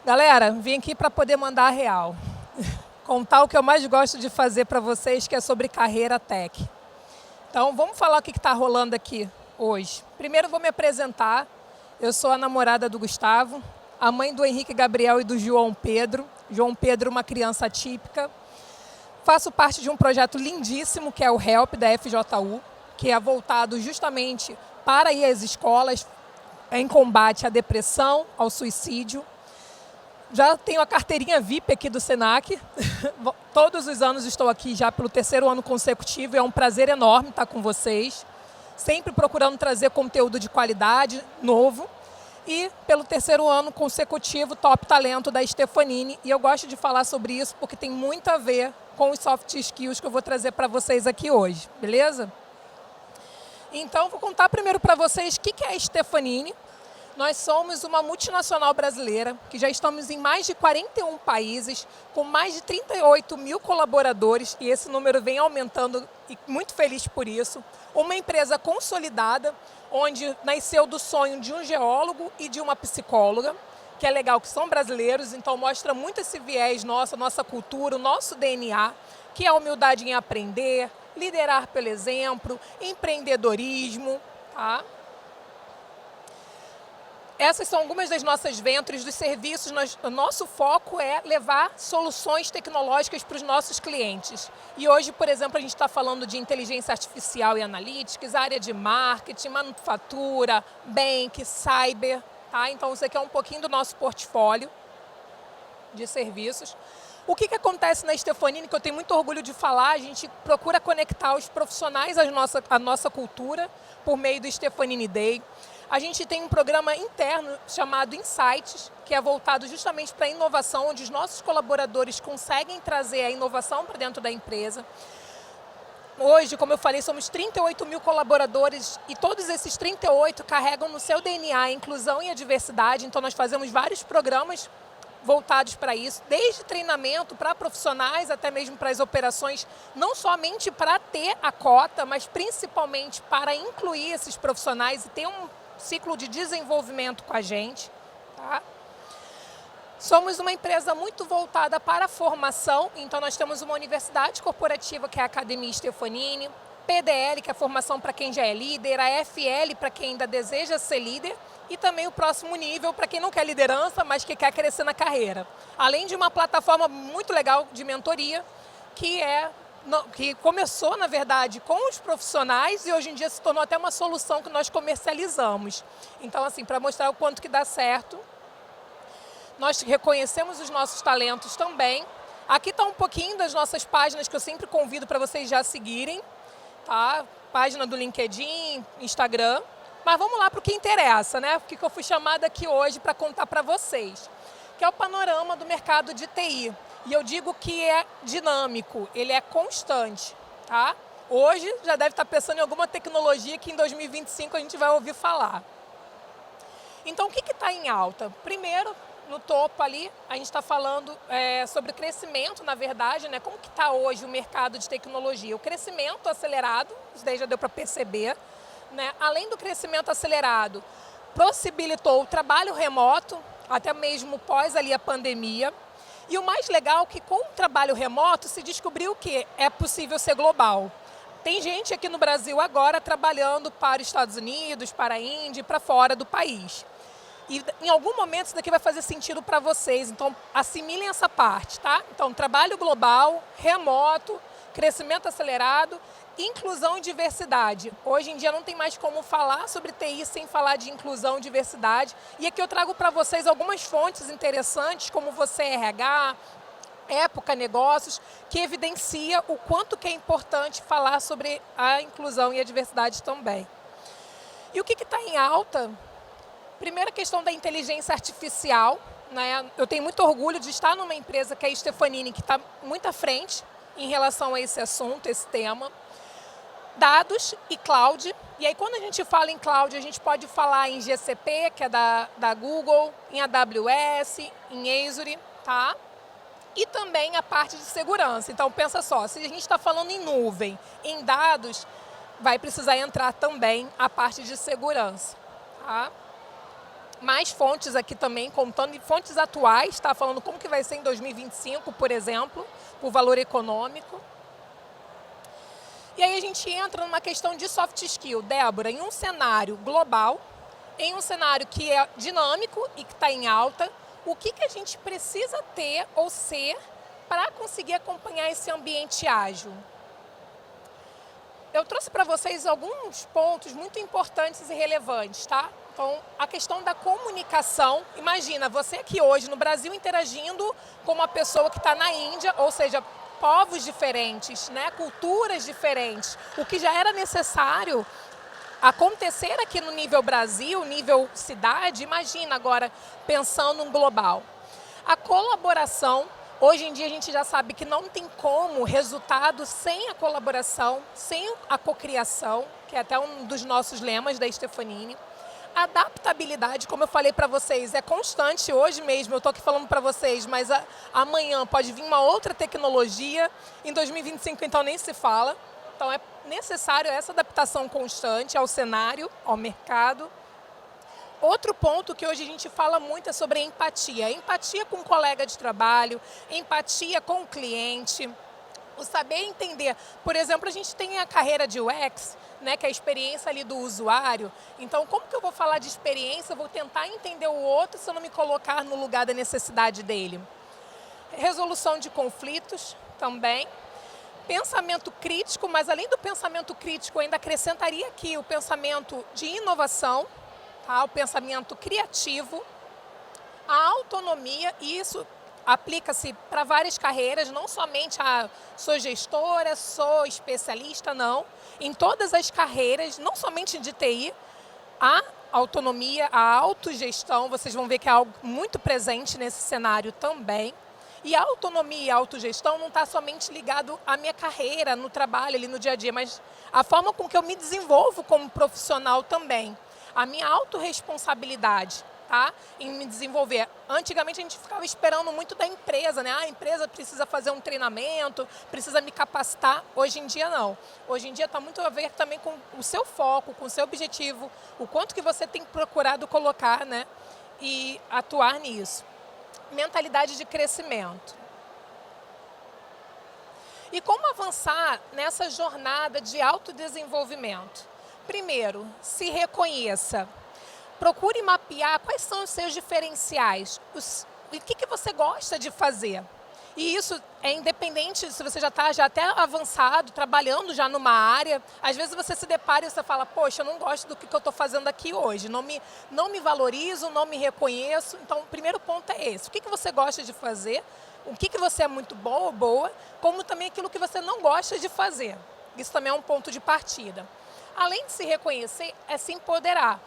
Galera, vim aqui para poder mandar a real. Contar o que eu mais gosto de fazer para vocês, que é sobre carreira tech. Então, vamos falar o que está rolando aqui hoje. Primeiro, vou me apresentar. Eu sou a namorada do Gustavo, a mãe do Henrique Gabriel e do João Pedro. João Pedro, uma criança atípica. Faço parte de um projeto lindíssimo, que é o HELP, da FJU, que é voltado justamente para ir às escolas em combate à depressão, ao suicídio. Já tenho a carteirinha VIP aqui do Senac. Todos os anos estou aqui já pelo 3º ano consecutivo. É um prazer enorme estar com vocês. Sempre procurando trazer conteúdo de qualidade, novo. E pelo 3º ano consecutivo, Top Talento da Stefanini. E eu gosto de falar sobre isso porque tem muito a ver com os soft skills que eu vou trazer para vocês aqui hoje. Beleza? Então, vou contar primeiro para vocês o que é a Stefanini. Nós somos uma multinacional brasileira, que já estamos em mais de 41 países, com mais de 38 mil colaboradores, e esse número vem aumentando, e muito feliz por isso. Uma empresa consolidada, onde nasceu do sonho de um geólogo e de uma psicóloga, que é legal, que são brasileiros, então mostra muito esse viés nossa cultura, o nosso DNA, que é a humildade em aprender, liderar pelo exemplo, empreendedorismo, tá? Essas são algumas das nossas ventures, dos serviços. O nosso foco é levar soluções tecnológicas para os nossos clientes. E hoje, por exemplo, a gente está falando de inteligência artificial e analytics, área de marketing, manufatura, bank, cyber. Tá? Então, isso aqui é um pouquinho do nosso portfólio de serviços. O que acontece na Stefanini, que eu tenho muito orgulho de falar, a gente procura conectar os profissionais à nossa cultura por meio do Stefanini Day. A gente tem um programa interno chamado Insights, que é voltado justamente para a inovação, onde os nossos colaboradores conseguem trazer a inovação para dentro da empresa. Hoje, como eu falei, somos 38 mil colaboradores e todos esses 38 carregam no seu DNA a inclusão e a diversidade, então nós fazemos vários programas voltados para isso, desde treinamento para profissionais até mesmo para as operações, não somente para ter a cota, mas principalmente para incluir esses profissionais e ter um ciclo de desenvolvimento com a gente. Tá? Somos uma empresa muito voltada para a formação, então nós temos uma universidade corporativa que é a Academia Stefanini, PDL, que é a formação para quem já é líder, a FL para quem ainda deseja ser líder e também o próximo nível para quem não quer liderança, mas que quer crescer na carreira. Além de uma plataforma muito legal de mentoria, que começou, na verdade, com os profissionais e hoje em dia se tornou até uma solução que nós comercializamos. Então, assim, para mostrar o quanto que dá certo, nós reconhecemos os nossos talentos também. Aqui está um pouquinho das nossas páginas que eu sempre convido para vocês já seguirem. Tá? Página do LinkedIn, Instagram. Mas vamos lá para o que interessa, né? Porque eu fui chamada aqui hoje para contar para vocês, que é o panorama do mercado de TI. E eu digo que é dinâmico, ele é constante. Tá? Hoje já deve estar pensando em alguma tecnologia que em 2025 a gente vai ouvir falar. Então, o que está em alta? Primeiro, no topo ali, a gente está falando sobre o crescimento, na verdade, né? Como que está hoje o mercado de tecnologia? O crescimento acelerado, isso daí já deu para perceber, né? Além do crescimento acelerado, possibilitou o trabalho remoto, até mesmo pós ali a pandemia. E o mais legal é que com o trabalho remoto se descobriu que é possível ser global. Tem gente aqui no Brasil agora trabalhando para os Estados Unidos, para a Índia, para fora do país. E em algum momento isso daqui vai fazer sentido para vocês, então assimilem essa parte, tá? Então, trabalho global, remoto, crescimento acelerado, inclusão e diversidade. Hoje em dia não tem mais como falar sobre TI sem falar de inclusão e diversidade. E aqui eu trago para vocês algumas fontes interessantes, como Você RH, Época Negócios, que evidencia o quanto que é importante falar sobre a inclusão e a diversidade também. E o que está em alta? Primeira questão da inteligência artificial, né? Eu tenho muito orgulho de estar numa empresa que é a Stefanini, que está muito à frente em relação a esse assunto, esse tema. Dados e cloud. E aí, quando a gente fala em cloud, a gente pode falar em GCP, que é da Google, em AWS, em Azure, tá? E também a parte de segurança. Então, pensa só, se a gente está falando em nuvem, em dados, vai precisar entrar também a parte de segurança, tá? mais fontes aqui também, contando em fontes atuais, tá? Falando como que vai ser em 2025, por exemplo, por valor econômico. E aí a gente entra numa questão de soft skill. Débora, em um cenário global, em um cenário que é dinâmico e que está em alta, o que a gente precisa ter ou ser para conseguir acompanhar esse ambiente ágil? Eu trouxe para vocês alguns pontos muito importantes e relevantes, tá? Então, a questão da comunicação. Imagina, você aqui hoje no Brasil interagindo com uma pessoa que está na Índia, ou seja, povos diferentes, né? Culturas diferentes. O que já era necessário acontecer aqui no nível Brasil, nível cidade, imagina agora pensando no global. A colaboração, hoje em dia a gente já sabe que não tem como resultado sem a colaboração, sem a cocriação, que é até um dos nossos lemas da Stefanini. Adaptabilidade, como eu falei para vocês, é constante. Hoje mesmo eu estou aqui falando para vocês, mas amanhã pode vir uma outra tecnologia, em 2025 então nem se fala. Então é necessário essa adaptação constante ao cenário, ao mercado. Outro ponto que hoje a gente fala muito é sobre empatia. Empatia com o colega de trabalho, empatia com o cliente, o saber entender. Por exemplo, a gente tem a carreira de UX, né, que é a experiência ali do usuário. Então, como que eu vou falar de experiência? Eu vou tentar entender o outro se eu não me colocar no lugar da necessidade dele. Resolução de conflitos também. Pensamento crítico, mas além do pensamento crítico, eu ainda acrescentaria aqui o pensamento de inovação, tá? O pensamento criativo, a autonomia, e isso aplica-se para várias carreiras, não somente sou gestora, sou especialista, não. Em todas as carreiras, não somente de TI, a autonomia, a autogestão, vocês vão ver que é algo muito presente nesse cenário também. E a autonomia e a autogestão não está somente ligado à minha carreira, no trabalho, ali no dia a dia, mas a forma com que eu me desenvolvo como profissional também. A minha autorresponsabilidade, tá? Em me desenvolver. Antigamente a gente ficava esperando muito da empresa, né? A empresa precisa fazer um treinamento, precisa me capacitar. Hoje em dia não. Hoje em dia está muito a ver também com o seu foco, com o seu objetivo, o quanto que você tem procurado colocar, né? E atuar nisso. Mentalidade de crescimento. E como avançar nessa jornada de autodesenvolvimento? Primeiro, se reconheça. Procure mapear quais são os seus diferenciais, o que você gosta de fazer. E isso é independente se você já está até avançado, trabalhando já numa área. Às vezes você se depara e você fala, poxa, eu não gosto do que eu estou fazendo aqui hoje. Não me valorizo, não me reconheço. Então, o primeiro ponto é esse. O que você gosta de fazer, o que você é muito bom ou boa, como também aquilo que você não gosta de fazer. Isso também é um ponto de partida. Além de se reconhecer, é se empoderar.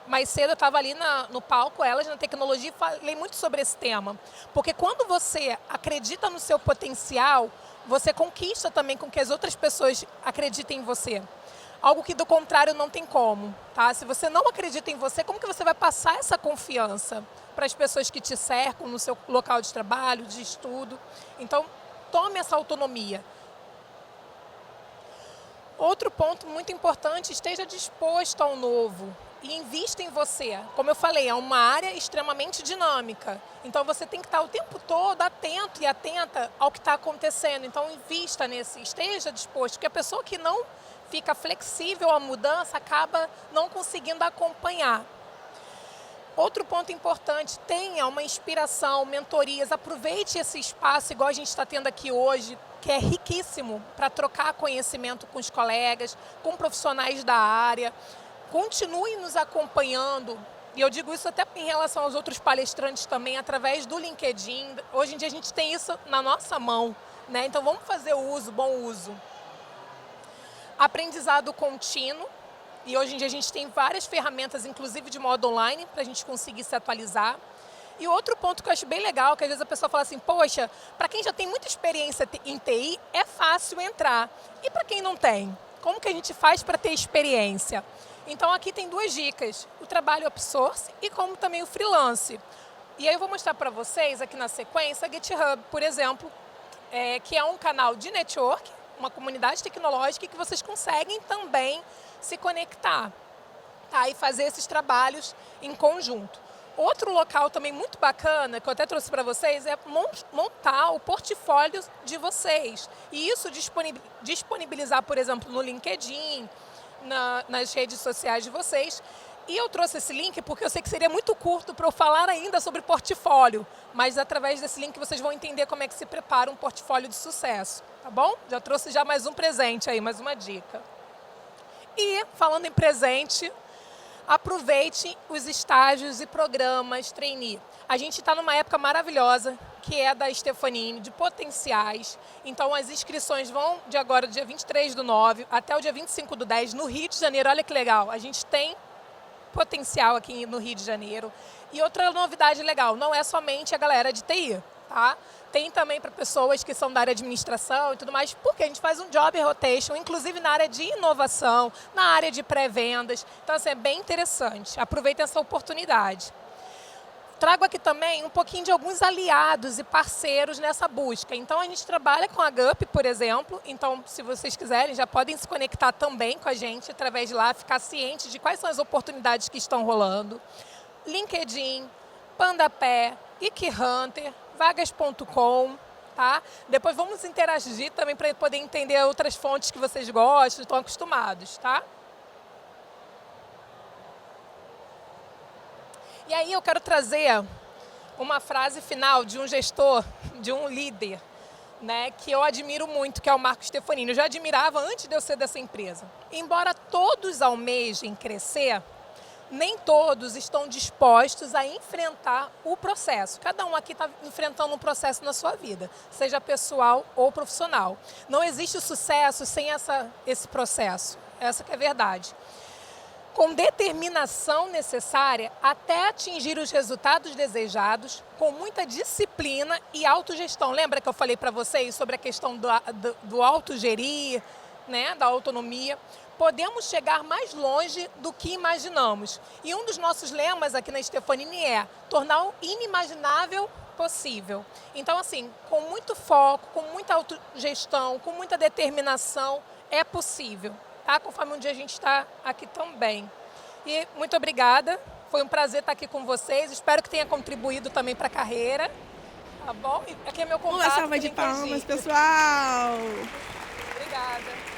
Mais cedo eu estava ali no palco, elas na tecnologia, e falei muito sobre esse tema. Porque quando você acredita no seu potencial, você conquista também com que as outras pessoas acreditem em você. Algo que do contrário não tem como. Tá? Se você não acredita em você, como que você vai passar essa confiança para as pessoas que te cercam no seu local de trabalho, de estudo? Então, tome essa autonomia. Outro ponto muito importante, esteja disposto ao novo e invista em você. Como eu falei, é uma área extremamente dinâmica. Então, você tem que estar o tempo todo atento e atenta ao que está acontecendo. Então, invista nesse, esteja disposto, porque a pessoa que não fica flexível à mudança acaba não conseguindo acompanhar. Outro ponto importante, tenha uma inspiração, mentorias, aproveite esse espaço igual a gente está tendo aqui hoje, que é riquíssimo para trocar conhecimento com os colegas, com profissionais da área. Continue nos acompanhando, e eu digo isso até em relação aos outros palestrantes também, através do LinkedIn. Hoje em dia a gente tem isso na nossa mão, né? Então vamos fazer o uso, bom uso. Aprendizado contínuo. E hoje em dia a gente tem várias ferramentas, inclusive de modo online, para a gente conseguir se atualizar. E outro ponto que eu acho bem legal, que às vezes a pessoa fala assim, poxa, para quem já tem muita experiência em TI, é fácil entrar. E para quem não tem? Como que a gente faz para ter experiência? Então aqui tem duas dicas, o trabalho open source e como também o freelance. E aí eu vou mostrar para vocês aqui na sequência a GitHub, por exemplo, que é um canal de network, uma comunidade tecnológica que vocês conseguem também se conectar. tá? E fazer esses trabalhos em conjunto. Outro local também muito bacana, que eu até trouxe para vocês, é montar o portfólio de vocês. E isso disponibilizar, por exemplo, no LinkedIn, nas redes sociais de vocês. E eu trouxe esse link porque eu sei que seria muito curto para eu falar ainda sobre portfólio, mas através desse link vocês vão entender como é que se prepara um portfólio de sucesso, tá bom? Já trouxe já mais um presente aí, mais uma dica. E, falando em presente, aproveite os estágios e programas trainee. A gente está numa época maravilhosa, que é da Stefanini, de potenciais. Então, as inscrições vão de agora, dia 23/9, até o dia 25/10, no Rio de Janeiro. Olha que legal, a gente tem potencial aqui no Rio de Janeiro. E outra novidade legal, não é somente a galera de TI, tá? Tem também para pessoas que são da área de administração e tudo mais, porque a gente faz um job rotation, inclusive na área de inovação, na área de pré-vendas. Então, assim, é bem interessante. Aproveitem essa oportunidade. Trago aqui também um pouquinho de alguns aliados e parceiros nessa busca. Então, a gente trabalha com a GUP, por exemplo. Então, se vocês quiserem, já podem se conectar também com a gente através de lá, ficar ciente de quais são as oportunidades que estão rolando. LinkedIn, Pandapé, Geek Hunter, vagas.com, tá? Depois vamos interagir também para poder entender outras fontes que vocês gostam, estão acostumados, tá? E aí eu quero trazer uma frase final de um gestor, de um líder, né, que eu admiro muito, que é o Marco Stefanini. Eu já admirava antes de eu ser dessa empresa. Embora todos almejem crescer, nem todos estão dispostos a enfrentar o processo. Cada um aqui está enfrentando um processo na sua vida, seja pessoal ou profissional. Não existe sucesso sem esse processo. Essa que é a verdade. Com determinação necessária até atingir os resultados desejados, com muita disciplina e autogestão. Lembra que eu falei para vocês sobre a questão do autogerir, né, da autonomia? Podemos chegar mais longe do que imaginamos. E um dos nossos lemas aqui na Stefanini é tornar o inimaginável possível. Então, assim, com muito foco, com muita autogestão, com muita determinação, é possível, tá? Conforme um dia a gente está aqui também. E muito obrigada. Foi um prazer estar aqui com vocês. Espero que tenha contribuído também para a carreira. Tá bom? E aqui é meu contato. Uma salva de palmas, pessoal! Obrigada.